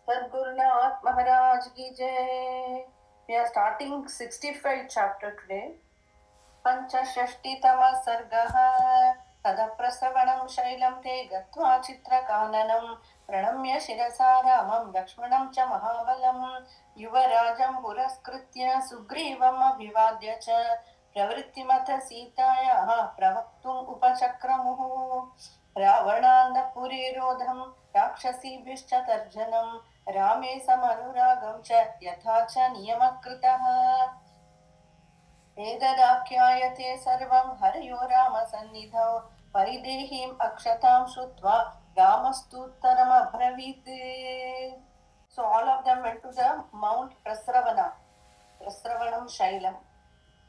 Sadgurunath Maharaj ki jai. We are starting 65 chapter today. Panchashashtitama sargah tadaprasavanam shailam te gatva chitrakananam pranamya shirasa ramam lakshmanam cha mahabalam yuvarajam puraskritya sugrivam abhivadya cha pravrittimata sitaya pravaktum upachakramuhu रावणान्दपुरीरोधं राक्षसीभिश्च तर्जनं रामे समनुरागं च यथा च नियमकृतः एतदाख्यायते सर्वं हरयो रामसन्निधौ परिदेहीम् अक्षतां श्रुत्वा रामस्तुत्तरमब्रवीत्. So all of them went to the Mount Prasravanam Shailam.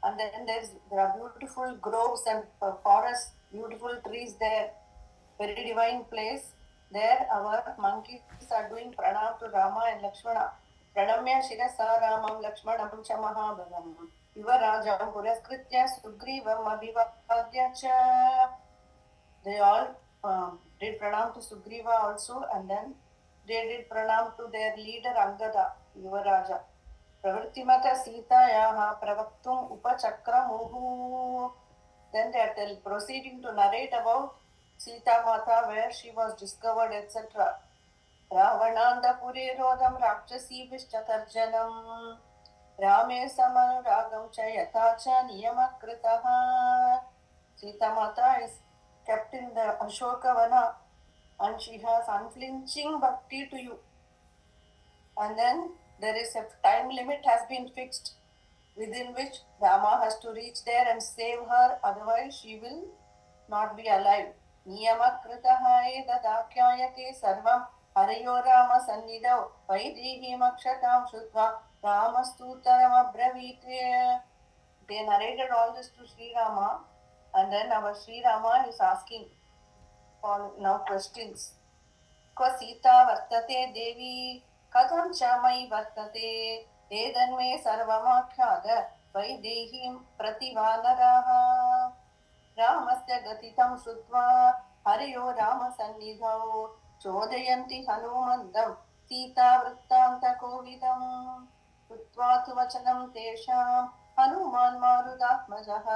And then there are beautiful groves and forests, beautiful trees there, very divine place. There our monkeys are doing pranam to Rama and Lakshmana. Pranamya Shirasa Ramam Lakshmanam cha Mahabalam. Yuvarajam Puraskritya Sugrivam Abhivadya cha. They all did pranam to Sugriva also, and then they did pranam to their leader Angada, Yuvaraja. Pravrittimata Sitayaha Pravaktum Upachakramuhu. Then they are proceeding to narrate about Sita Mata, where she was discovered, etc. Ravanandapurerodam Rakshasibhishcha Tarjanam Rame Samanuragam cha Yatha cha Niyamakritah. Sita Mata is kept in the Ashoka Vana and she has unflinching bhakti to you. And then there is a time limit has been fixed within which Rama has to reach there and save her, otherwise she will not be alive. Niyamakritah edadakyayate sarvam harayo Rama sannidau vaidehimkshatam shutva Ramastuttaram abravit. They narrated all this to Sri Rama, and then our Sri Rama is asking for now questions. क्व सीता वर्तते देवी कथं च मयि वर्तते एतन्मे सर्वमाख्याद वैदेहीं प्रतिवानराः रामस्य गतितं श्रुत्वा हरयो रामसन्निधौ चोदयन्ति हनुमन्दं सीतावृत्तान्तकोविदम् कृत्वा तु वचनं तेषां हनुमान् मारुतात्मजः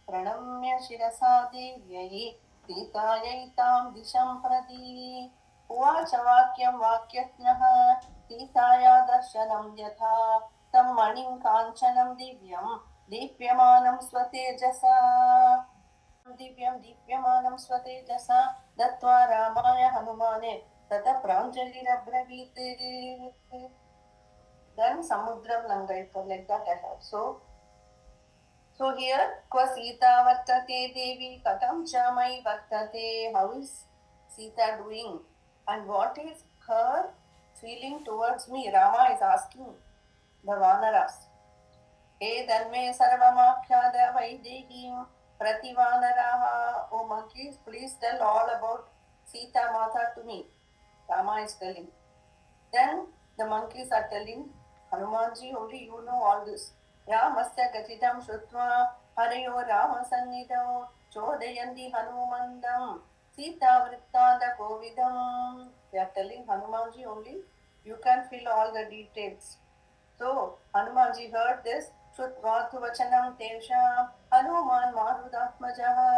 प्रणम्य शिरसा देव्यै सीतायै तां दिशं प्रति उवाच वाक्यं वाक्यज्ञः सीताया दर्शनं यथा तं मणिं काञ्चनं दिव्यं दीप्यमानं स्वतेजसा दत्त्वा रामाय हनुमाने ततः प्राञ्जलिरब्रवीत्. Then samudram langaita, like that I have. So here, Kwa Sita Vartate Devi Katam Chamai Vartate. How is Sita doing? And what is her feeling towards me? Rama is asking the Vanaras. Hey Dhanme Sarvamakhya Vaidehim Prativanaraha. Oh monkeys, please tell all about Sita Mata to me. Rama is telling. Then the monkeys are telling Hanumanji, only you know all this. Ramasya Gatitam Shrutva Harayo Ramasannidau Chodayanti Hanumandam Sita Vrittanda Kovidam. They are telling Hanumanji only, you can fill all the details. So Hanumanji heard this. Shrutva Vachanam Tesham Hanuman Marudatmajaha.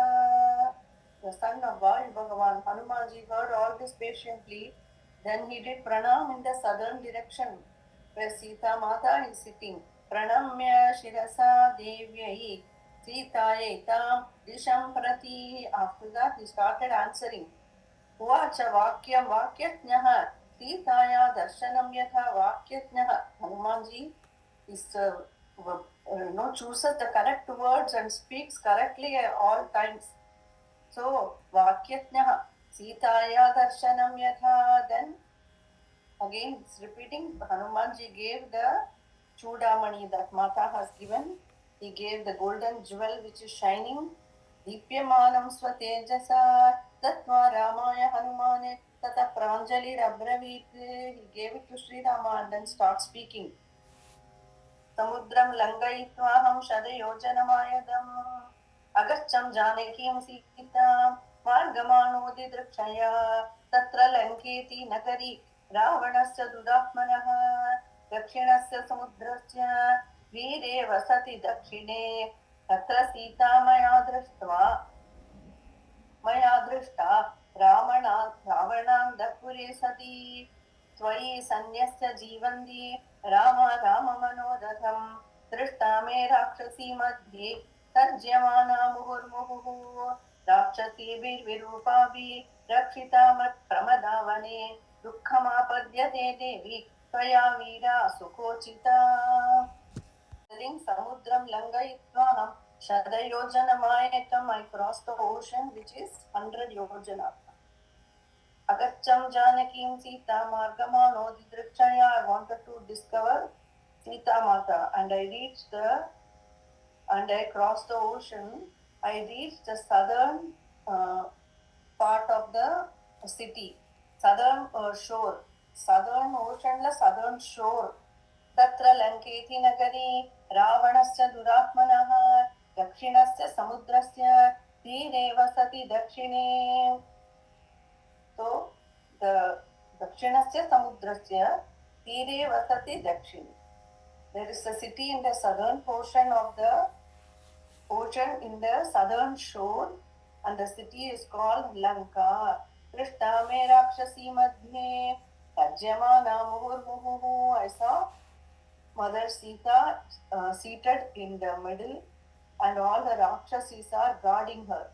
The son of Vayu Bhagavan, Hanumanji heard all this patiently. Then he did pranam in the southern direction where Sita Mata is sitting. Pranamya Shirasa Devyai Sitayai Tam Disham Prati. After that he started answering. Uvacha Vakyam Vakyatnyaha Sitaya Darshanam Yatha Vakyatnyaha. Hanumanji is chooses the correct words and speaks correctly at all times. So Vakyatnyaha Sitaya Darshanam Yatha. Then again it's repeating, Hanumanji gave the Chudamani that Mata has given. He gave the golden jewel which is shining. Dipyamanam Swatejasa Tattva Ramaya Hanumane Tata Pranjali Rabravit. He gave it to Sri Rama and then starts speaking. Samudram Langayitvaham Shadayojanamaayadam Agacham Janekiyam Sita Margamanodi Drakshaya Tatra Lanketi Nagari रावणस्य दुरात्मनः दक्षिणस्य समुद्रस्य वीरे वसति दक्षिणे तत्र सीता मया दृष्टा रावणान्तपुरे सती त्वयि सन्न्यस्य जीवन्ति राम राम मनोरथम् दृष्टा मे राक्षसी मध्ये तर्ज्यमाना मुहुर्मुहुः राक्षसीभिर्विरूपाभिः रक्षिता मत्प्रमदावने दुःखमापद्यते देवी त्वया वीरा सुखोचिता समुद्रं लङ्घयित्वा शतयोजनमायतम् I crossed the ocean which is 100 yojana. Agacham Janakim Sita Margamano Didrikshaya. I wanted to discover Sita Mata and I crossed the ocean. I reached the southern part of the city, southern shore, southern ocean la southern shore. तत्र लङ्केति नगरी रावणस्य दुरात्मनः दक्षिणस्य समुद्रस्य तीरे वसति दक्षिणे. So the दक्षिणस्य समुद्रस्य तीरे वसति दक्षिणे. There is a city in the southern portion of the ocean in the southern shore and the city is called Lanka. Krishna me rakshasi madhye tarjamana muhurmuhu. I saw Mother Sita seated in the middle and all the Rakshasis are guarding her.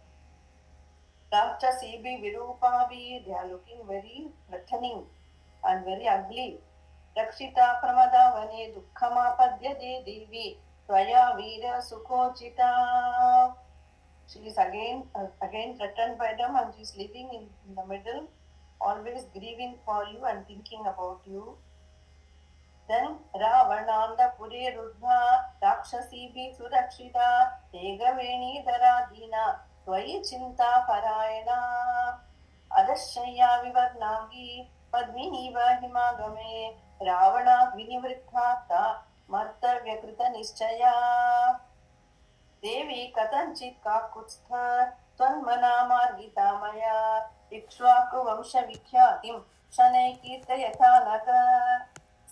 Rakshasibi Virupavi, they are looking very threatening and very ugly. Rakshita Pramadavane Dukkhamapadyade Devi Tvaya Veera Sukhochita. She is again threatened by them and she is living in the middle, always grieving for you and thinking about you. Then Ravanandapure Rudha Rakshasibi Surakshita Tegaveni Dharadina Tvayi Chinta Parayana Adashaya Vivarnangi Padminiva Himagame Ravana Vinivrittata Marta Vyakrita Nischaya Devi Katanchit Kakutstha Tvanmana Margita Maya Ikshvaku Vamsha Vikhyatim Shanai Kirtayatha Naga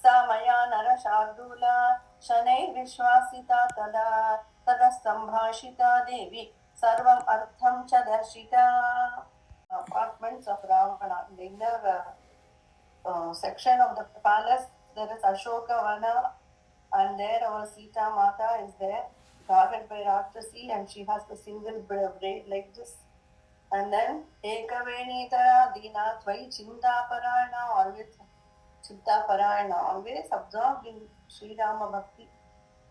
सा मया नरशार्दूला शनैर्विश्वासिता तदा सम्भाषिता देवी सर्वम् अर्थं च दर्शिता. Apartments of Ravana. In the section of the palace there is Ashoka Vana and there our Sita Mata is there guarded by Rakshasi and she has the single braid like this. And then Ekaveni Tara Dina Tvai Chinta Parana, always Chitta Parayana, always absorbed in Sri Rama Bhakti.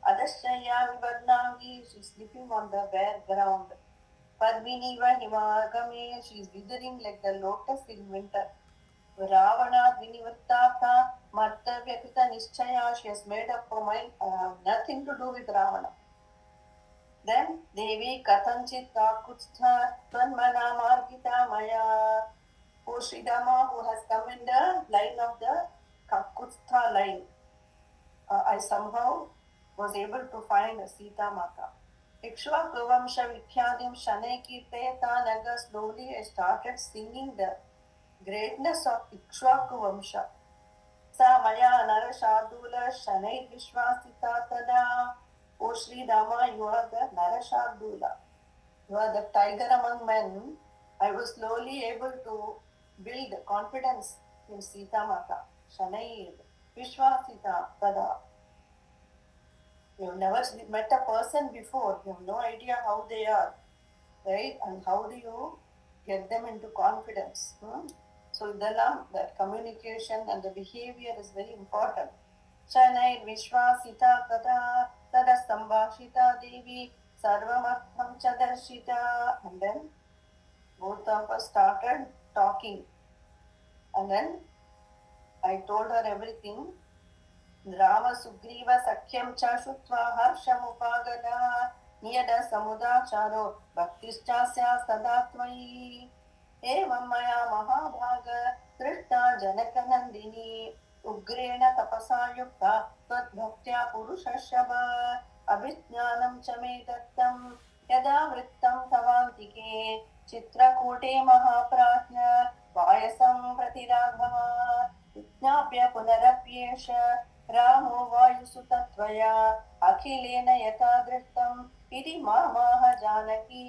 Adashaya Vivadnangi, she is sleeping on the bare ground. Padminiva Himagame, she is withering like the lotus in winter. Ravana Vinivattata, Marta Vyakrita Nischaya, she has made up her mind, nothing to do with Ravana. Then Devi Katanchit Kakutstha Tvanmana Margita Maya. O Sri Rama, who has come in the line of the Kakutstha line. I somehow was able to find Sita Mata. Ikshvaku Vamsha Vikhyadim Shanai Kirtayata Naga. Slowly I started singing the greatness of Ikshvaku Vamsha. Sa Maya Narashardula Shanai Vishwasita Tada. O Sri Rama, you are the Narashardula. You are the tiger among men. I was slowly able to build confidence in Sita Mata. Shanair, Vishwasita, Tada. You've never met a person before. You have no idea how they are, right? And how do you get them into confidence? So that communication and the behavior is very important. Shanair, Vishwasita, Tada Sambhashita Devi, Sarvamartham Chadarshita. And then both of us started talking. And then I told her everything. Rama Sugriva Sakhyam cha Shutva Harshamupagada Niyada Samudacharo Bhaktischasya Sadatmai Evam Maya Mahabhaga Trishta Janakanandini Ugrena Tapasa Yukta Tvat Bhaktya Purushashaba Abhijnanam Chame Dattam Yada Vrittam Tavantike Chitrakote Mahaprajna Vayasam Pratiraghava विज्ञाप्य पुनरप्येष रामो वायुसुतत्वया अखिलेन यथा दृष्टम् इति मामाह Janaki.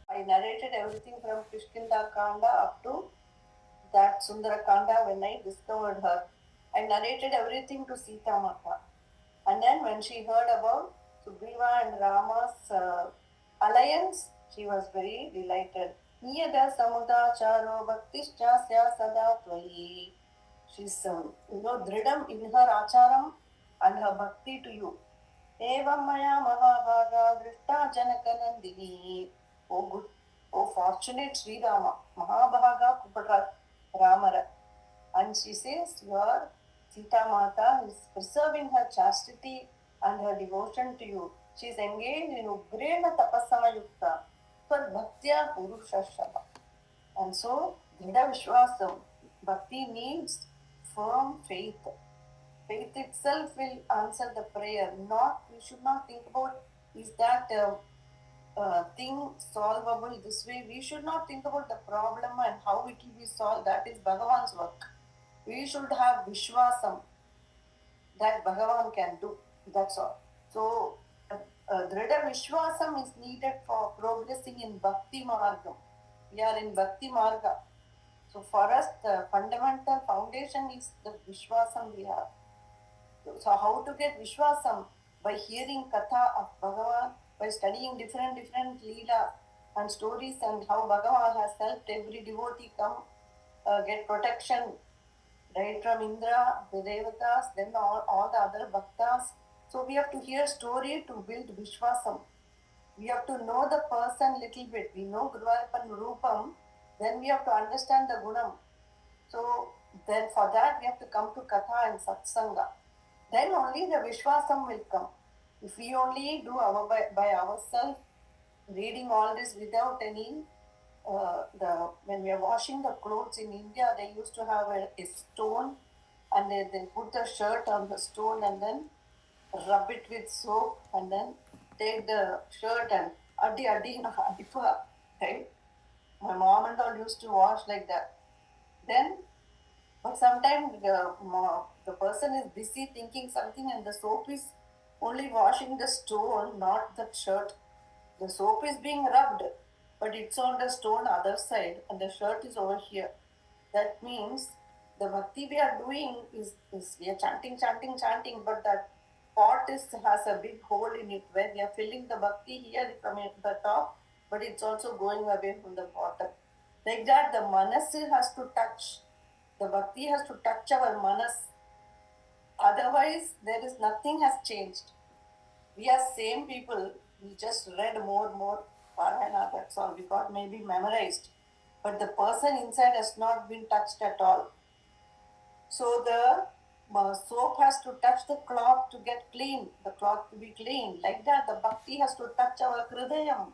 I narrated everything from Kishkinda Kanda up to that Sundara Kanda when I discovered her. I narrated everything to Sita Mata. And then when she heard about Sugriva and Rama's alliance, she was very delighted. Niyada samudacharo bhaktischasya sada tvayi. She's, dridam in her acharam and her bhakti to you. Evam maya mahabhaga drishta janakanandini. Oh good, oh fortunate Sri Rama, Mahabhaga Kupadra Ramara. And she says, your Sita Mata is preserving her chastity and her devotion to you. She is engaged in Ugrena Tapasa Yukta for Bhaktya Purushashava. And so, Dhrida Vishwasam, Bhakti needs firm faith. Faith itself will answer the prayer. We should not think about is that thing solvable this way. We should not think about the problem and how it will be solved. That is Bhagavan's work. We should have Vishwasam that Bhagavan can do. That's all. So, Dhrida Vishwasam is needed for progressing in Bhakti Marga. We are in Bhakti Marga. So, for us, the fundamental foundation is the Vishwasam we have. So, how to get Vishwasam? By hearing Katha of Bhagavan, by studying different Leela and stories and how Bhagavan has helped every devotee come get protection right from Indra, the Devatas, then all the other Bhaktas. So we have to hear story to build Vishwasam. We have to know the person little bit. We know Guruvayappan Rupam, then we have to understand the Gunam. So then for that we have to come to Katha and Satsanga. Then only the Vishwasam will come. If we only do by ourselves, reading all this without any when we are washing the clothes in India, they used to have a stone and they put the shirt on the stone and then rub it with soap and then take the shirt and addi adipa, right? My mom and all used to wash like that. Then, but sometimes the person is busy thinking something and the soap is only washing the stone, not the shirt. The soap is being rubbed, but it's on the stone other side and the shirt is over here. That means the bhakti we are doing is we are chanting, but that pot has a big hole in it where we are filling the bhakti here from the top, but it's also going away from the bottom. Like that, the manas has to touch, the bhakti has to touch our manas. Otherwise, there is nothing has changed. We are same people. We just read more Parayana, that's all. We got maybe memorized. But the person inside has not been touched at all. So the soap has to touch the cloth to get clean, the cloth to be clean. Like that, the bhakti has to touch our hridayam.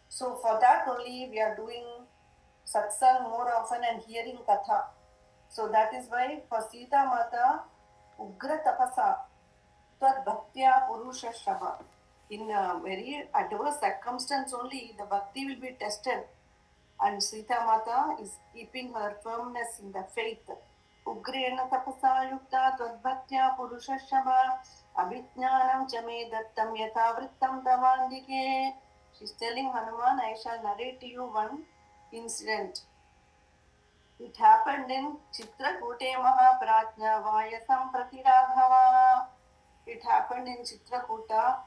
So for that only we are doing satsang more often and hearing katha. So that is why for Sita Mata, Ugra Tapasa, Tad Bhaktya Purusha Shava. In a very adverse circumstance only, the bhakti will be tested. And Sita Mata is keeping her firmness in the faith. Ugrena tapasa yukta tadbhaktya purusha shava abhijnanam chame dattam yathavrittam tavandike. She's telling Hanuman, I shall narrate to you one incident. It happened in Chitrakote Mahaprajna Vayasam Pratiraghava. It happened in Chitrakuta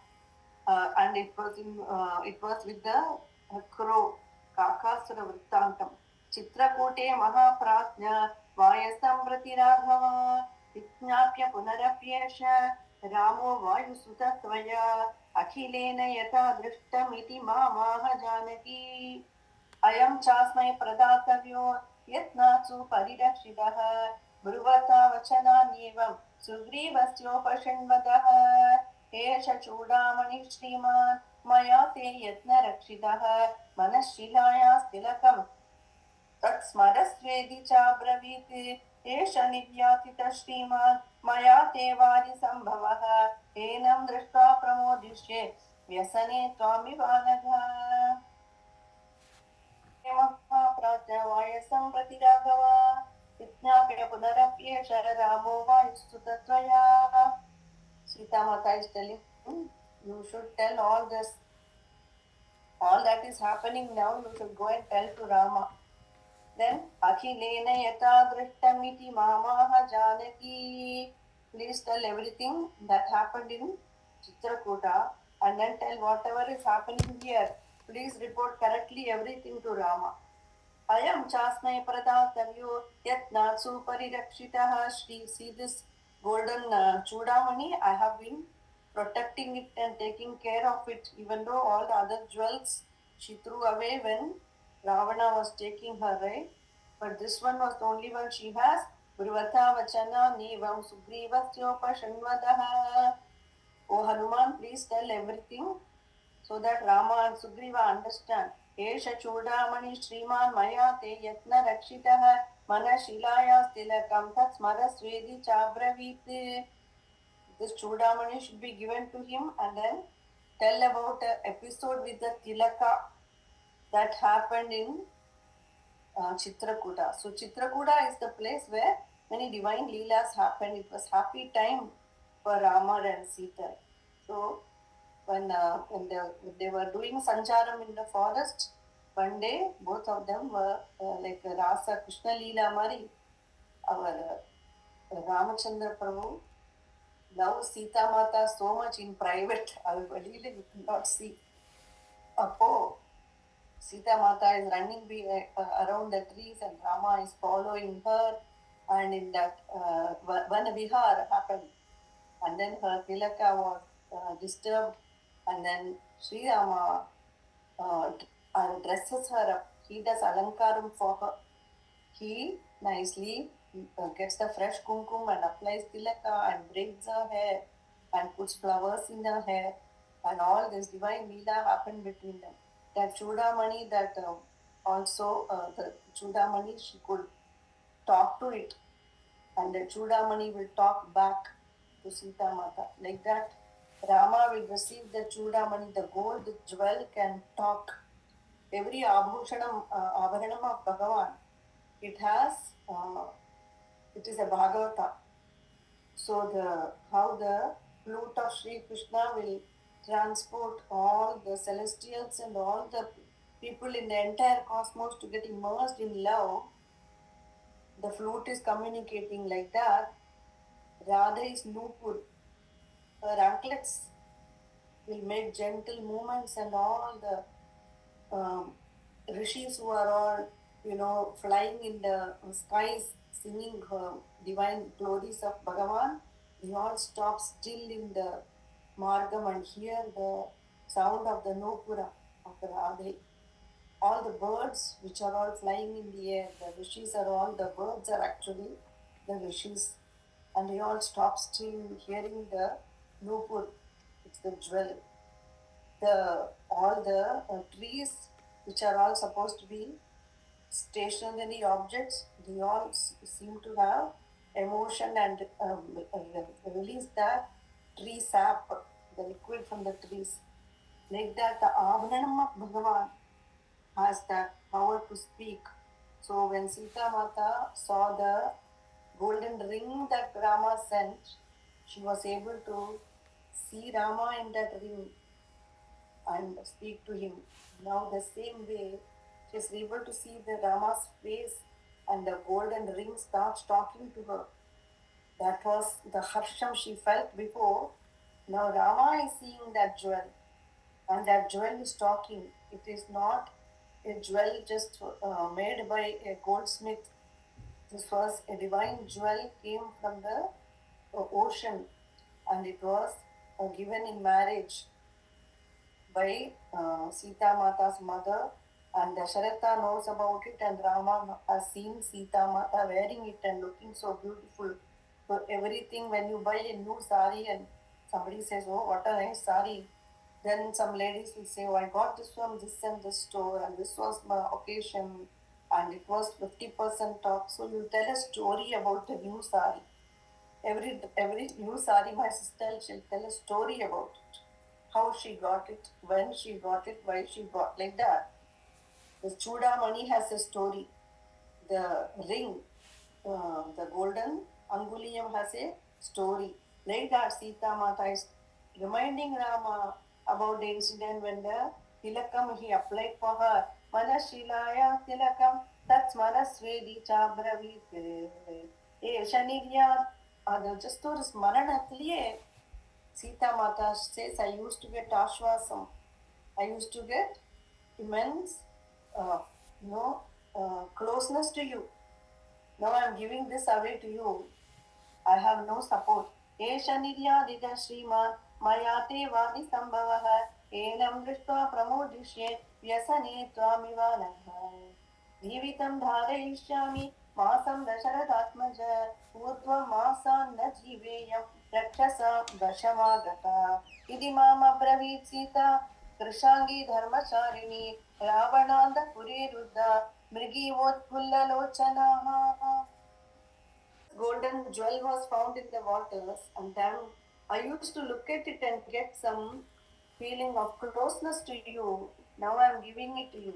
and it was with the crow, Kakasura Vrittantam. Chitrakote Mahaprajna Vayasam Pratiraghava Viಜ್ಞಾಪ್ಯ ಪುನರಪ್ಯೇಷ ರಾಮೋ ವಾಯುಸುತತ್ವಯ ಅಖಿಲೇನ ಯಥಾ ದೃಷ್ಟಮಿತಿ ಮಾಮಾಹ ಜಾನಕಿ. ಅಯಂ ಚಾಸ್ಮೈ ಪ್ರದಾತವ್ಯೋ ಯತ್ನಾತ್ಸು ಪರಿರಕ್ಷಿತಃ ಬ್ರುವತಾ ವಚನಾನ್ಯೇವಂ ಸುಗ್ರೀವಸ್ಯೋಪಷಣ್ವತಃ ಏಷ ಚೂಡಾಮಣಿ ಶ್ರೀಮಾನ್ ಮಯಾ ತೇ ಯತ್ನರಕ್ಷಿತಃ ಮನಃಶಿಲಾಯಾಸ್ತಿಲಕಂ तत्स्मरस्वेदि चाब्रवीत् एष निव्यातितः श्रीमान् मया ते वारिसम्भवः एनं दृष्ट्वा प्रमोदिष्ये व्यसने त्वामिवानघः. महाप्राज्ञवायसं प्रतिराघव Itnapya punarapyesha Ramo Vayustutattvaya. Sita Mata is telling him, you should tell all this, all that is happening now, you should go and tell to Rama. Then Akhilena Yata Drishtamiti Mamaha Janaki. Please tell everything that happened in Chitrakuta and then tell whatever is happening here. Please report correctly everything to Rama. Ayam chasmay pradatavyo yatnatsu parirakshitaha. See this golden chudamani, I have been protecting it and taking care of it, even though all the other jewels she threw away when Ravana was taking her, right? But this one was the only one she has. Brivata vachana nivam sugrivasyopa shanvadaha. Oh Hanuman, please tell everything so that Rama and Sugriva understand. Esha Chudamani Sriman Maya Te Yatna Rakshitaha Mana Shilaya Stilakam Tat Smara Swedi Chabravit. This Chudamani should be given to him and then tell about an episode with the Tilaka that happened in Chitrakuta. So Chitrakuta is the place where many divine leelas happened. It was happy time for Rama and Sita. So when they were doing sancharam in the forest, one day both of them were like Rasa Krishna Leela Mari. Our Ramachandra Prabhu loves Sita Mata so much in private. Our Valila you cannot see. Apo Sita Mata is running around the trees and Rama is following her, and in that Vana Vihar happened, and then her Tilaka was disturbed, and then Sri Rama dresses her up. He does alankaram for her. He nicely gets the fresh kumkum and applies tilaka and braids her hair and puts flowers in her hair, and all this divine leela happened between them. That Chudamani, that also the Chudamani, she could talk to it, and the Chudamani will talk back to Sita Mata. Like that, Rama will receive the Chudamani, the gold, the jewel can talk. Every abharanam of Bhagavan, it has, it is a Bhagavata. So how the flute of Sri Krishna will transport all the celestials and all the people in the entire cosmos to get immersed in love. The flute is communicating like that. Radha is Nupur. Her anklets will make gentle movements, and all the rishis who are all, flying in the skies, singing divine glories of Bhagavan, they all stop still in the Margam and hear the sound of the Nopura of the Radhe. All the birds which are all flying in the air, the rishis are all, the birds are actually the rishis, and they all stop still hearing the Nupur, it's the jewel. All the trees which are all supposed to be stationary objects, they all seem to have emotion and release the tree sap, the liquid from the trees. Like that, the Abhanam of Bhagavan has that power to speak. So when Sita Mata saw the golden ring that Rama sent, she was able to see Rama in that ring and speak to him. Now the same way, she is able to see the Rama's face, and the golden ring starts talking to her. That was the harsham she felt before. Now Rama is seeing that jewel, and that jewel is talking. It is not a jewel just made by a goldsmith. This was a divine jewel, came from the ocean, and it was given in marriage by Sita Mata's mother, and Dasharatha knows about it, and Rama has seen Sita Mata wearing it and looking so beautiful. So everything, when you buy a new sari and somebody says, "Oh, what a nice sari," then some ladies will say, "Oh, I got this from this and this store, and this was my occasion, and it was 50% off." So you tell a story about the new sari. Every new sari, my sister, she'll tell a story about it, how she got it, when she got it, why she got, like that. The Chudamani has a story. The ring, the golden Anguliyam has a story. Like that, Sita Mata is reminding Rama about the incident when the Tilakam he applied for her. Manashilaya Tilakam Tats Manasvedi Chabravit Shanirya. Just to Maranatliye, Sita Mata says, I used to get Ashwasam. I used to get immense, uh, you know, closeness to you. Now I am giving this away to you. I have no support. Esha niryadita Sriman Mayate Vadi Sambhavaha Enam Drishta Pramodishye Vyasane Twamivanah Jivitam Dharayishyami Masam Dasharathatmaja Urdhva Masan Na Jiveyam Rakshasa Dashamagata Idi Mama Bravit Sita Krishangi Dharmacharini Ravananda Puri Ruddha Mrigi Votpullalochana. Golden jewel was found in the waters, and then I used to look at it and get some feeling of closeness to you. Now I am giving it to you,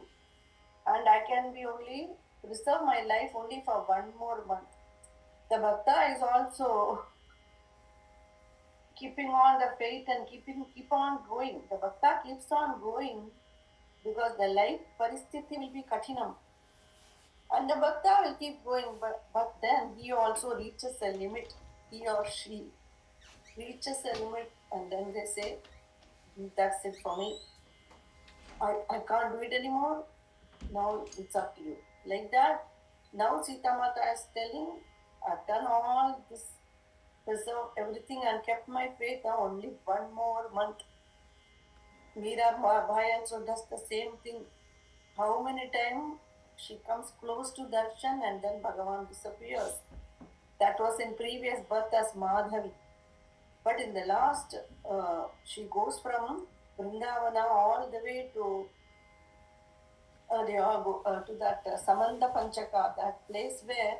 and I can be only reserve my life only for one more month. The bhakta is also keeping on the faith and keep on going. The bhakta keeps on going because the life paristhiti will be katinam. And the bhakta will keep going, but then he also reaches a limit, he or she reaches a limit, and then they say, that's it for me. I can't do it anymore. Now it's up to you. Like that, now Sita Mata is telling, I've done all this, preserved everything and kept my faith. Now only one more month. Meera Bhai also does the same thing. How many times she comes close to darshan and then Bhagavan disappears. That was in previous birth as Madhavi. But in the last, she goes from Vrindavana all the way to they all go to that Samanta Panchaka, that place where,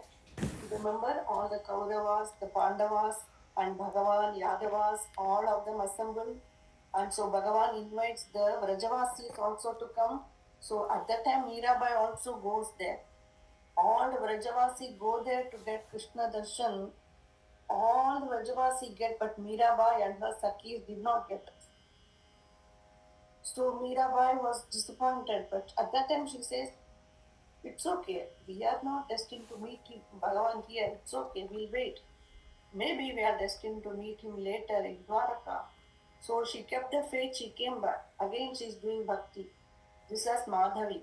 remember, all the Kauravas, the Pandavas, and Bhagavan, Yadavas, all of them assemble. And so Bhagavan invites the Vrajavasis also to come. So at that time, Mirabai also goes there. All the Vrajavasi go there to get Krishna Darshan. All the Vrajavasi get, but Mirabai and her Sakhis did not get. So Mirabai was disappointed, but at that time she says, it's okay, we are not destined to meet Bhagavan here, it's okay, we'll wait. Maybe we are destined to meet him later in Dwaraka. So she kept the faith, she came back. Again she is doing bhakti. This is Madhavi.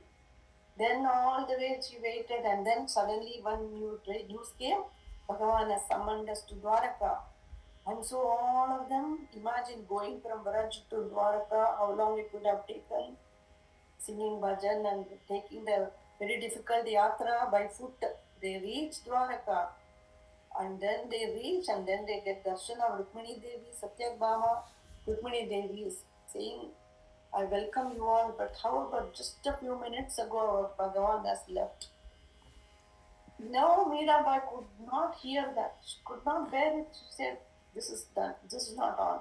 Then all the way she waited, and then suddenly one news came. Bhagavan has summoned us to Dwaraka. And so all of them, imagine going from Braj to Dwaraka, how long it would have taken, singing bhajan and taking the very difficult yatra by foot. They reach Dwaraka, and then they reach, and then they get darshan of Rukmini Devi, Satyabhama. Rukmini Devi is saying, I welcome you all, but however, just a few minutes ago, our Bhagavan has left. No, Mirabai could not hear that. She could not bear it. She said, this is done. This is not on.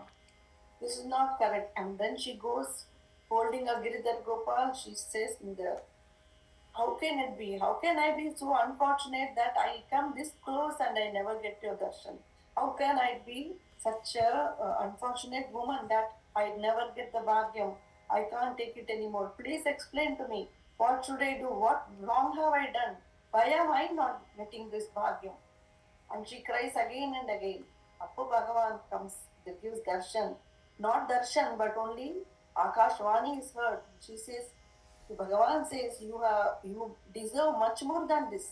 This is not correct. And then she goes holding a Giridhar Gopal. She says in the, how can it be? How can I be so unfortunate that I come this close and I never get your darshan? How can I be such a unfortunate woman that I never get the bhagyam? I can't take it anymore. Please explain to me. What should I do? What wrong have I done? Why am I not getting this bhagyam? And she cries again and again. Appu Bhagavan comes, they gives darshan. Not darshan, but only Akashvani is heard. She says, Bhagavan says, you deserve much more than this.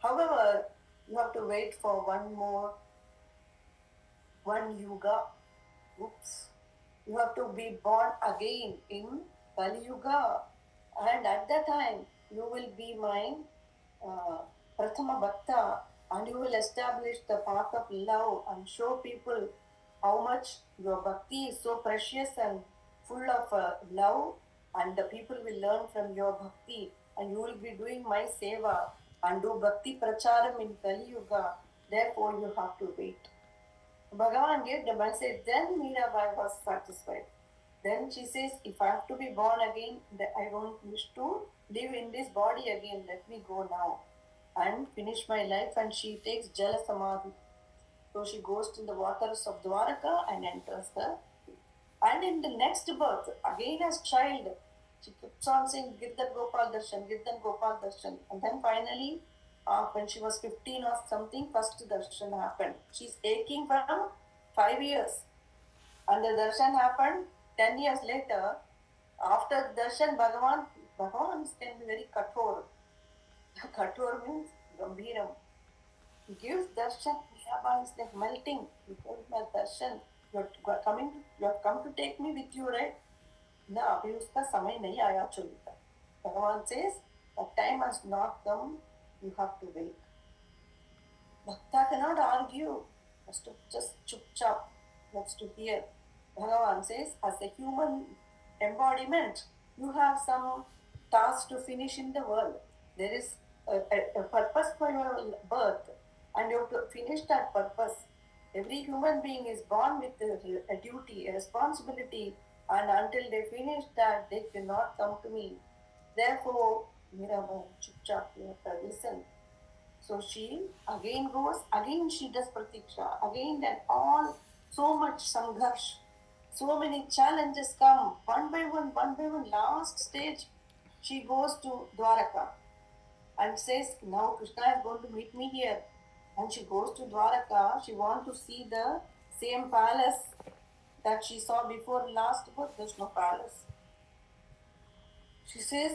However, you have to wait for one yuga. Oops. You have to be born again in Kali Yuga. And at that time, you will be my Prathama Bhakta, and you will establish the path of love and show people how much your bhakti is so precious and full of love, and the people will learn from your bhakti, and you will be doing my seva and do bhakti pracharam in Kali Yuga. Therefore, you have to wait. Bhagavan gave the message, then Mirabai was satisfied. Then she says, if I have to be born again, I don't wish to live in this body again. Let me go now. and finish my life. And she takes Jala Samadhi. So she goes to the waters of Dwaraka and enters the. And in the next birth, again as child, she keeps on saying Girdan Gopal Darshan, Girdan Gopal Darshan. And then finally, when she was 15 or something, first darshan happened. She's aching from 5 years. And the darshan happened 10 years later. After darshan, Bhagavan can be very kathor. Kathor means Gambhiram. He gives darshan. Mirabai is like melting. He gives my darshan. You have come to take me with you, right? ना अभी उसका समय नहीं आया चलता. Bhagavan says the time has not come. You have to wait. Bhakta cannot argue. Has to just chup chop. What's to hear? Bhagavan says, as a human embodiment, you have some task to finish in the world. There is a purpose for your birth, and you have to finish that purpose. Every human being is born with a duty, a responsibility, and until they finish that, they cannot come to me. Therefore, Mirabai, chup chop, you have to listen. So she again goes, again she does pratiksha, again and all, so much sangharsh, so many challenges come, one by one, last stage, she goes to Dwaraka and says, now Krishna is going to meet me here. And she goes to Dwaraka, she wants to see the same palace that she saw before last birth. There's no palace. She says,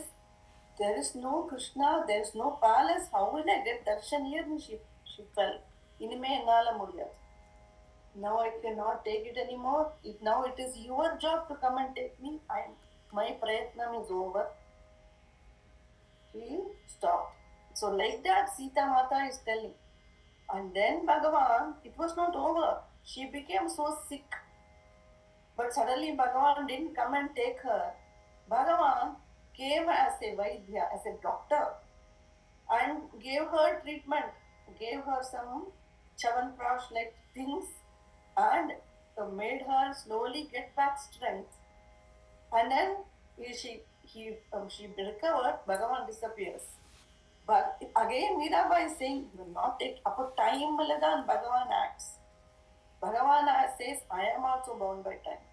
there is no Krishna, there is no palace. How will I get darshan here? And she fell. Inime ennala mudiyadu. Now I cannot take it anymore. Now it is your job to come and take me. My prayatnam is over. She stopped. So like that, Sita Mata is telling. And then Bhagavan, it was not over. She became so sick. But suddenly Bhagavan didn't come and take her. Bhagavan came as a Vaidya, as a doctor, and gave her treatment, gave her some Chavanprash like things, and made her slowly get back strength. And then she recovered, Bhagavan disappears. But again, Mirabai is saying, do not take up a time, and Bhagavan acts. Bhagavan says, I am also bound by time.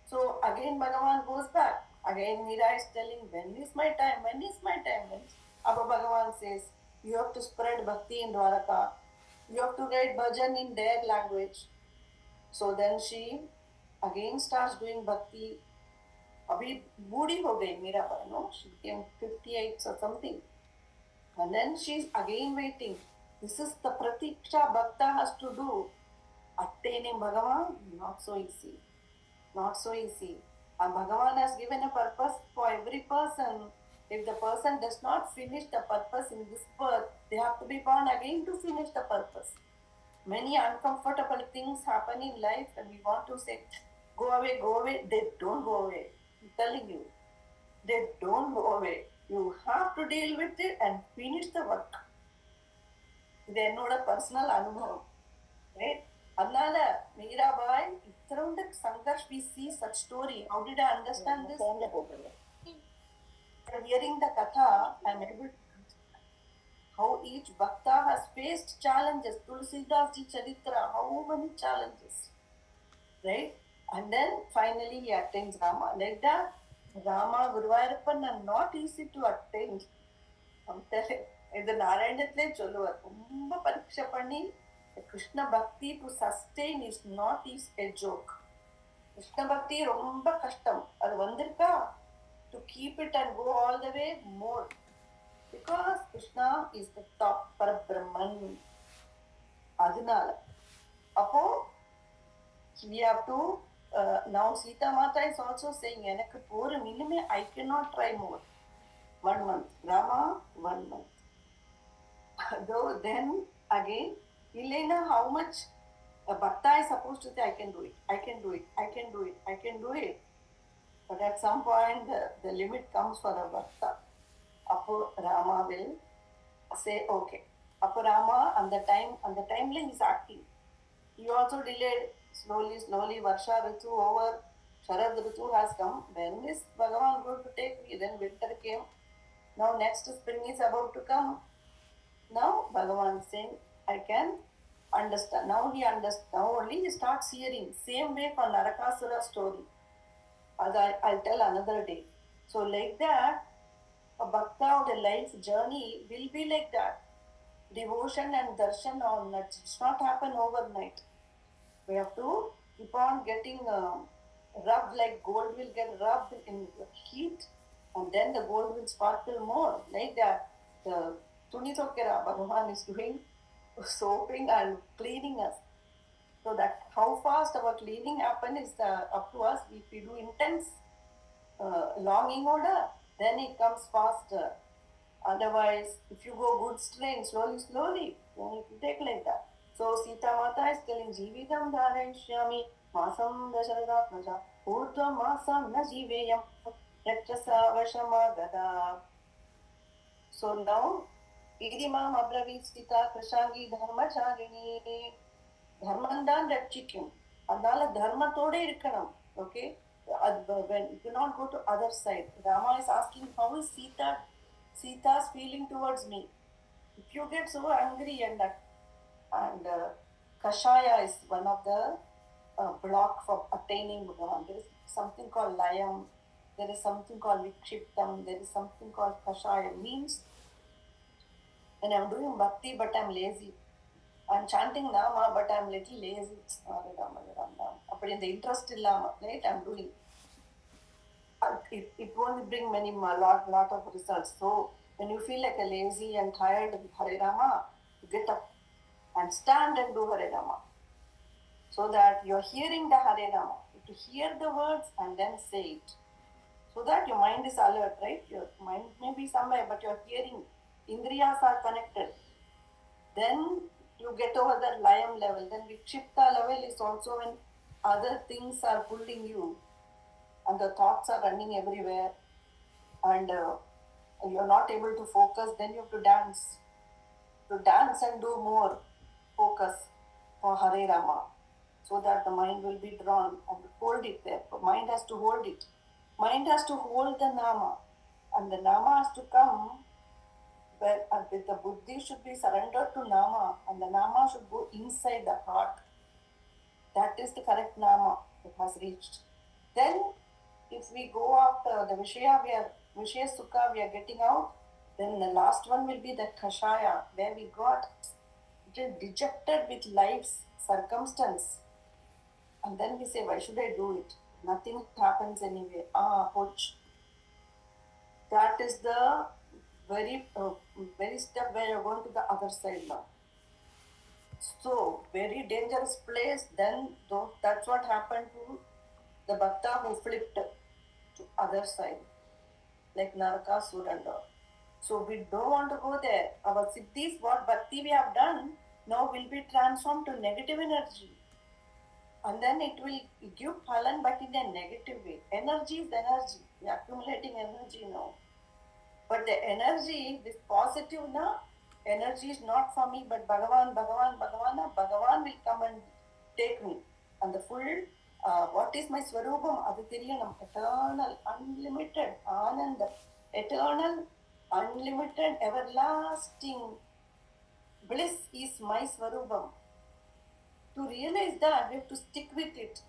So again, Bhagavan goes back. Again, Mira is telling, when is my time? When is my time? Abba Bhagavan says, you have to spread bhakti in Dwaraka. You have to write bhajan in their language. So then she again starts doing bhakti. Abhi budi ho gayi Mirabai, no? She became 58 or something. And then she's again waiting. This is the pratiksha bhakta has to do. Attaining Bhagavan, not so easy. Not so easy. And Bhagavan has given a purpose for every person. If the person does not finish the purpose in this birth, they have to be born again to finish the purpose. Many uncomfortable things happen in life and we want to say, go away. They don't go away. I'm telling you, they don't go away. You have to deal with it and finish the work. இது என்னோட personal அனுபவம், right? அதனால மீராபாய் இத்தனை Sangharsh we see such story. How did I understand this? Hearing the katha, I am able to understand how each bhakta has faced challenges. Tulsidas ji Charitra, how many challenges, right? And then finally he attains Rama. Like that, Rama, Guruvayurappan are not easy to attain. I'm telling. இது நாராயணத்திலே சொல்லுவார், ரொம்ப பரீட்சை பண்ணி Krishna bhakti to sustain is not is a joke. Krishna bhakti ரொம்ப கஷ்டம். அது வந்திருக்கா to keep it and go all the way more, because Krishna is the top Parabrahman. அதனால அப்போ we have to now Sita Mata is also saying, எனக்கு போரும் இனிமே I cannot try more. 1 month. Rama, 1 month. Though then again, Elena, how much a bhakta is supposed to say, I can do it. But at some point, the limit comes for a bhakta. Apo Rama will say, okay. Apo Rama, and the timeline is active. He also delayed slowly. Varsha Ritu over, Sharad Ritu has come. When is Bhagavan going to take me? Then winter came. Now next spring is about to come. Now Bhagavan is saying, I can understand. Now he understands. Now only he starts hearing. Same way for Narakasura story. As I'll tell another day. So like that, a bhakta of the life journey will be like that. Devotion and darshan are not, it's not happen overnight. We have to keep on getting rubbed, like gold will get rubbed in heat, and then the gold will sparkle more. Like that, the Tunitokera Bhagavan is doing soaping and cleaning us. So that how fast our cleaning happen is up to us. If we do intense longing order, then it comes faster. Otherwise, if you go good strain, slowly, then it will take like that. So Sita Mata is telling Jividam Dharayishyami Masam Dasharatmaja Urdhva Masam Na Jiveyam Rakshasa Vashamagada. So now, Idimam Abravit Sita Krishangi Dharmacharini Dharmandan Rakchikyam. அதனால தர்மத்தோட இருக்கணும். Okay, when you cannot go to other side. Rama is asking, how is Sita's feeling towards me? If you get so angry and Kashaya is one of the block for attaining Bhagavan. There is something called Layam, there is something called Vikshiptam, there is something called Kashaya. Means when I'm doing bhakti but I'm lazy, I'm chanting Nama but I'm little lazy. But in the interest illama, right? I'm doing. It won't bring lot of results. So when you feel like a lazy and tired of Hare Rama, get up and stand and do Hare Rama. So that you're hearing the Hare Rama. To hear the words and then say it. So that your mind is alert, right? Your mind may be somewhere, but you're hearing. Indriyas are connected. Then you get over that Layam level. Then Vikshipta level is also when other things are pulling you and the thoughts are running everywhere and you're not able to focus. Then you have to dance. To dance and do more focus for Hare Rama, so that the mind will be drawn and hold it there. The mind has to hold it. Mind has to hold the Nama, and the Nama has to come where with the Buddhi should be surrendered to Nama, and the Nama should go inside the heart. That is the correct Nama that has reached. Then, if we go after the Vishaya Sukha we are getting out, then the last one will be the Kashaya, where we got dejected with life's circumstance. And then we say, why should I do it? Nothing happens anyway. Poch. That is the very step where you're going to the other side now. So, very dangerous place. Then that's what happened to the Bhakta who flipped to other side, like Narakasura and all. So we don't want to go there. Our siddhis, what bhakti we have done, now will be transformed to negative energy. And then it will give phalan, but in a negative way. Energy is energy. We are accumulating energy now. But the energy, this positive energy is not for me, but Bhagavan will come and take me. And the full, what is my Swarupam? Adu theriyanam. Eternal, unlimited, Ananda. Eternal, unlimited, everlasting bliss is my Swarupam. To realize that, we have to stick with it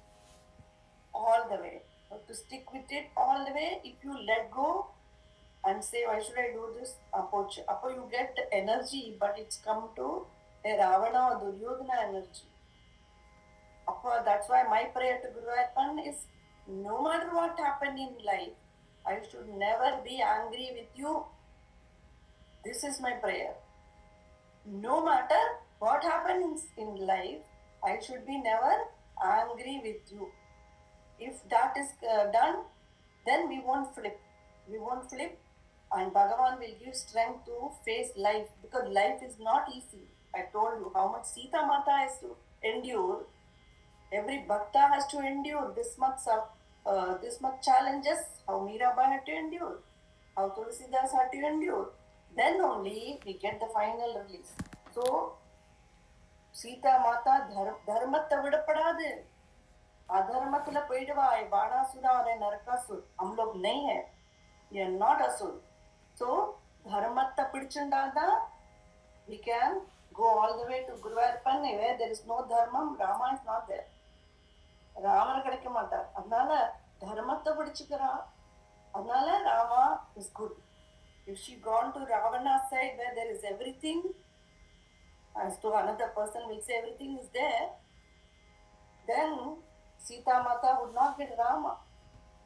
all the way. We have to stick with it all the way. If you let go and say, why should I do this? Apo you get the energy, but it's come to a Ravana or Duryodhana energy. Apo, that's why my prayer to Guru Arpan is, no matter what happened in life, I should never be angry with you. This is my prayer. No matter what happens in life, I should be never angry with you. If that is done, then we won't flip. We won't flip, and Bhagavan will give strength to face life, because life is not easy. I told you how much Sita Mata has to endure. Every Bhakta has to endure this much challenges. How Mirabai had to endure, how Tulsidas had to endure. Then only we get the final release. So, Sita Mata dharmatta vidappadadu. अधर्मத்துல போயிடுவா बाणासुरा और नरकासुर हम लोग नहीं है, we are not asur. So धर्मத்தை பிடிச்சிருந்தாதான் We can go all the way to Guruvayurpan where there is no dharmam, Rama is not there. Ramar கிடைக்க மாட்டார். அதனால தர்மத்தை பிடிச்சுக்கிறா. அதனால Rama is good. If she gone to Ravana's side where there is everything, as to another person will say everything is there, then Sita Mata would not get Rama.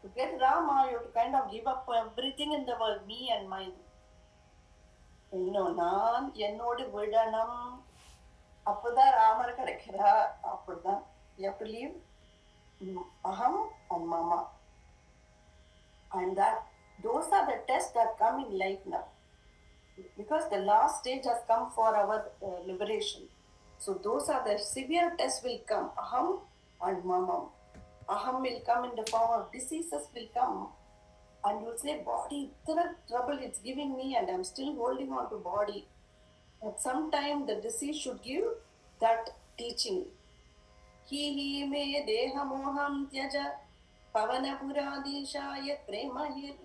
To get Rama, you have to kind of give up everything in the world, me and mine. நான் என்னோடு விடணும், அப்பதான் ராமர் கிடைக்கிறா. அப்படிதான் you have to leave aham and mama, and that those are the tests that come in life now, because the last stage has come for our liberation. So those are the severe tests will come, aham and mama. Aham will come in the form of diseases will come, and you'll say, body trouble it's giving me and I'm still holding on to body. At some time the disease should give that teaching. He me deha moham tyaja pavanapurādīṣāya prema hetu.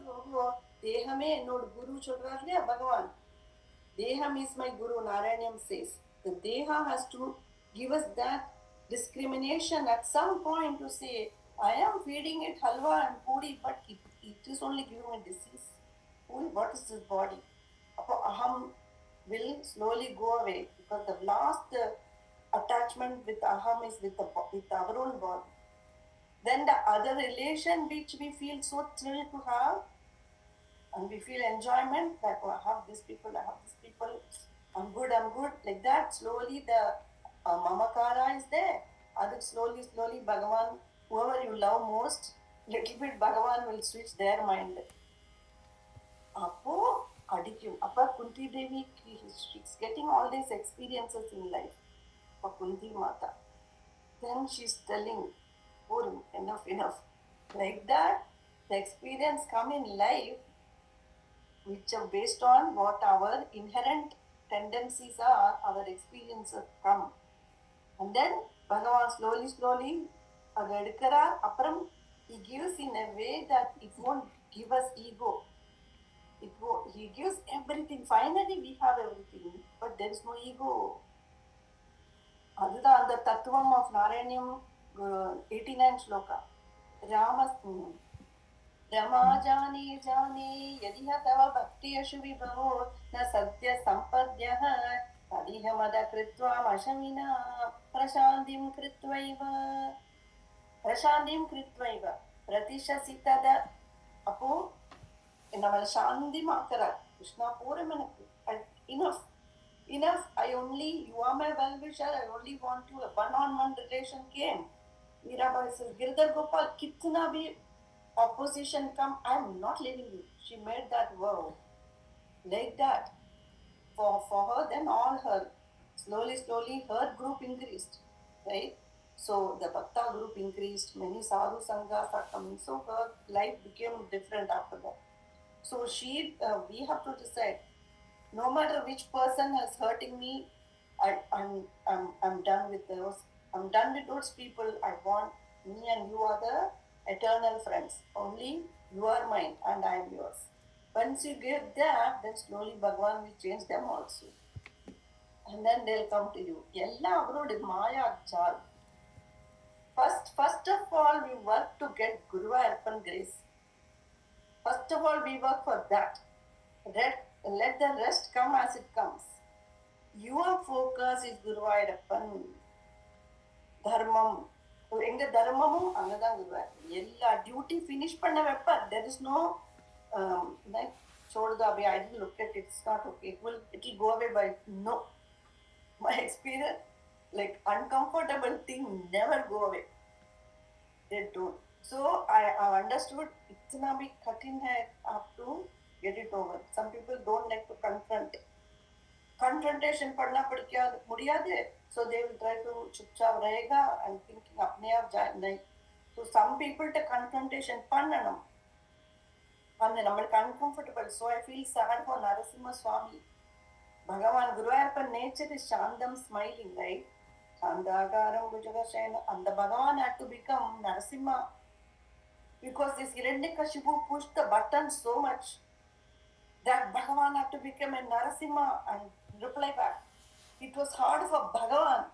Dehame என்னோட குரு சொல்றார் இல்லையா பகவான். Deham is my guru, Narayanyam says. The deha has to give us that discrimination at some point to say, I am feeding it halwa and puri, but it is only giving me disease. What is this body? Aham will slowly go away, because the last attachment with aham is with our own body. Then the other relation which we feel so thrilled to have, and we feel enjoyment that, oh, I have these people, I'm good, like that. Slowly the mamakara is there. Other slowly Bhagavan, whoever you love most, little bit Bhagavan will switch their mind. Appo adikum. Appa Kunti Devi, she's getting all these experiences in life. For Kunti Mata. Then she's telling, oh, enough. Like that, the experience come in life, which are based on what our inherent tendencies are, our experiences come. And then Bhagavan slowly அதை எடுக்கிறார். அப்புறம் he gives in a way that it won't give us ego. He gives everything. Finally we have everything, but there is no ego. அதுதான் அந்த தத்துவம் of Narayanyam 89 shloka. Rama जाने यदि तव भक्तियशु विभवो न सद्य संपद्यः तदिह मद कृत्वा मशमिना प्रशान्तिं कृत्वैव प्रतिशसि तद. அப்போ நம்மள சாந்திமாக்குறார் கிருஷ்ணா. போறோம் எனக்கு, enough. You are my well-wisher, I only want you. A one-on-one relation came. Mirabai says, Girdhar Gopal, kitna bhi opposition come, I am not leaving you. She made that vow. Like that. For her, then all her, slowly, her group increased. Right? So the Bhakta group increased, many sadhu sanghas are coming. So her life became different after that. So we have to decide, no matter which person is hurting me, I'm done with those. I'm done with those people. I want me and you are the eternal friends. Only you are mine and I am yours. Once you get that, then slowly Bhagavan will change them also. And then they'll come to you. Ella avrodu maya chal. First of all, we work to get Guruvayurpan grace. First of all, we work for that. Let the rest come as it comes. Your focus is Guruvayurpan. Dharmam. எங்க தர்மமும் அங்கதான் குருவாயூர். எல்லா duty finish பண்ண வைப்பார். There is no छोड़ दो अभी, I didn't look at it, it's not okay, it will go away by no. My experience, like uncomfortable thing never go away. They don't. So I understood itna bhi kathina hai, I have to get it over. Some people don't like to confront. Confrontation padna mudiyade, so they will try to chupchap rahega and thinking apne aap nahi. So some people take confrontation pannanam, and namakku uncomfortable. So I feel sad for Narasimha Swami. Bhagavan Guruvayurpan nature is Shandam, smiling, right? Shandagaram Bhujagashayana. And the Bhagavan had to become Narasimha because this Hiranyakashipu pushed the button so much that Bhagavan had to become a Narasimha, and reply back. It was hard for Bhagavan.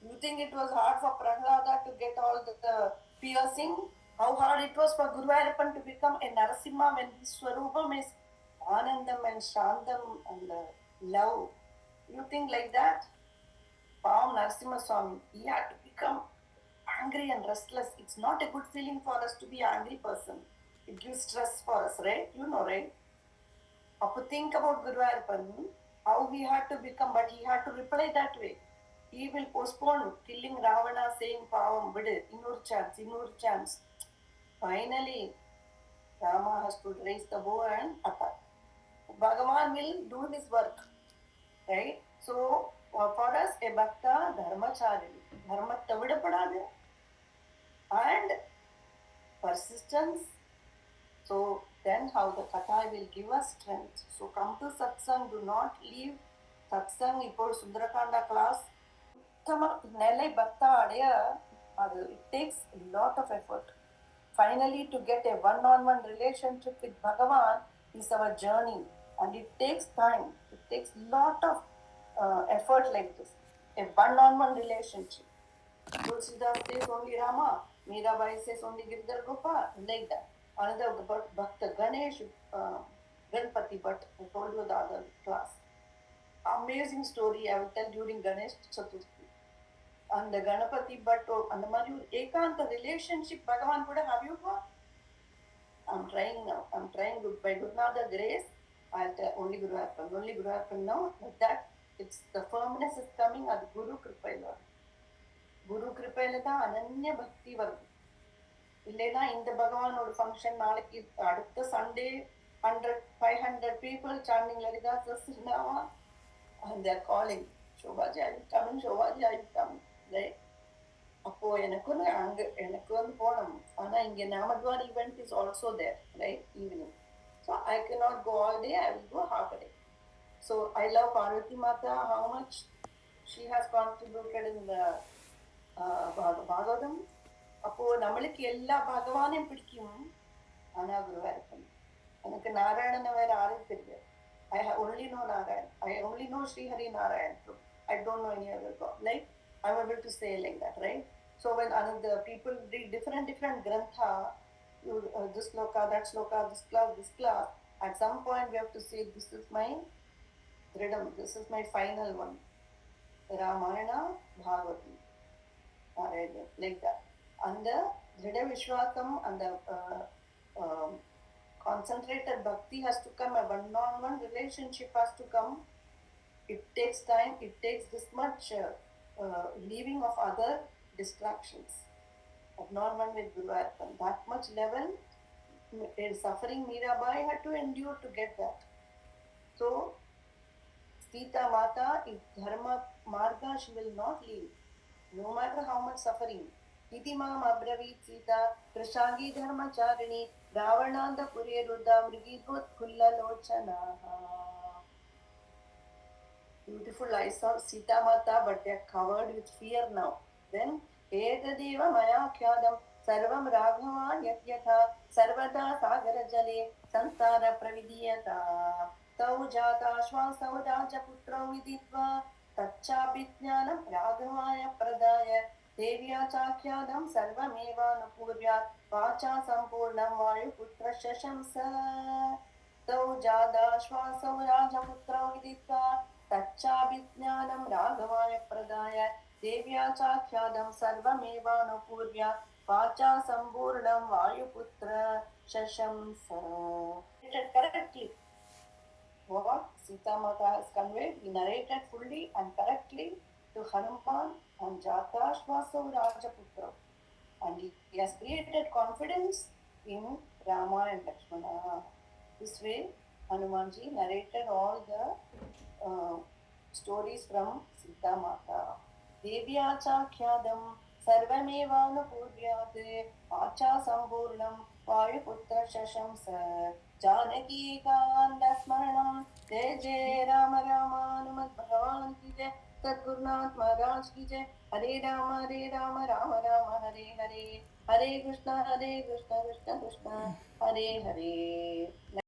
You think it was hard for Prahlada to get all the piercing? How hard it was for Guruvayurappan to become a Narasimha when his Swarupam is Anandam and Shantam and love. You think like that? Palm Narasimha Swami, he had to become angry and restless. It's not a good feeling for us to be an angry person. It gives stress for us, right? You know, right? Appo think about Guruvayurappan, how he had to become, but he had to reply that way. He will postpone killing Ravana, saying, Pavam, Vidu, inur chance. Finally, Rama has to raise the bow and attack. Bhagavan will do his work, right? So, for us, a bhakta, dharmacharini, dharma tavidapadadu, and persistence. So, then how the katha will give us strength. So, come to satsang, do not leave satsang. Ippo Sundarakanda class. Nelai bhakta adaya, it takes a lot of effort. Finally, to get a one-on-one relationship with Bhagavan is our journey, and it takes time. It takes a lot of effort like this. A one-on-one relationship. Tulsidas says only Rama, Mirabai says only Girdhar Gopal, like that. Another Bhakta Ganesh, Ganpati Bhatt, I told you the other class. Amazing story I will tell during Ganesh Chaturthi. And the Ganapati Bhatt, and the Madhu Ekanta relationship, Bhagavan Buddha, have you got? I'm trying now. I'm trying by Gurunatha grace. I'll tell only Guruvayurappan now. But that it's the firmness is coming at Guru Kripaila. Guru Kripaila தான் அனன்ய பக்தி வரும். இல்லைன்னா இந்த பகவானோட function நாளைக்கு அடுத்த Sunday 500 people chanting Lalita Sahasranama and they're calling Shobhaji, are you coming? Shobhaji, are you coming? Right? அப்போ எனக்கு வந்து போகணும். ஆனா இங்க நாமத்வார் event is also there, right? Evening. So I cannot go all day, I will go half a day. So I love Parvati Mata, how much she has contributed in the Bhagavatam. அப்போ நம்மளுக்கு எல்லா பகவானையும் பிடிக்கும். ஆனா குருவாயிருப்பன் எனக்கு நாராயணனை வேற யாரும் தெரியாது. I only know Narayan. I only know Sri Hari Narayan. I don't know any other God. Like I'm able to say like that, right? So when another people read different grantha, this sloka, that sloka, this class, at some point we have to say this is my Dridam, this is my final one. Ramayana, Bhagavatam, like that. And the Drida Vishwakam and the concentrated bhakti has to come, a one-on-one relationship has to come. It takes time, it takes this much leaving of other distractions. One-on-one with Guruvayurappan, that much level suffering Mirabai had to endure to get that. So Sita Mata is dharma marga, she will not leave, no matter how much suffering. Iti mam abravit Sita Krishangi dharmacharini Ravananda Puryeruddha Mrigidvat Kullalochanaha. Beautiful eyes of Sita Mata, but they are covered with fear now. Then Etadeva Maya Khyadam Sarvam Raghavan Yatyatha Sarvata Sagara Jale Sansara Pravidiyata Tau Jata Shvasau Rajaputrau Viditva Tachapijnanam Raghavaya Pradaya Devya Chakyadam Sarvamevanupurya Vacha Sampurnam Vayuputra Shashamsa Tau Jada Shvasau Rajaputrau Viditva Tachapijnanam Raghavaya Pradaya Devya Chakyadam Sarvamevanupurya Vacha Sampurnam Vayuputra Shashamsa. Correctly. What Sita Mata has conveyed, he narrated fully and correctly to Hanuman and Jatashvasav Rajaputra. And he has created confidence in Rama and Lakshmana. This way, Hanumanji narrated all the stories from Sita Mata. Devya Chakyadam Sarvamevanupuryaat Vacha Sampurnam Vayuputra Shashamsa Janaki Kanda Smaranam Jai Jai Rama Rama Hanumat Bhagavan Ki Jai Sadgurunath Maharaj Ki Jai Hare Rama Rama Rama Hare Hare Hare Krishna Krishna Krishna Hare Hare.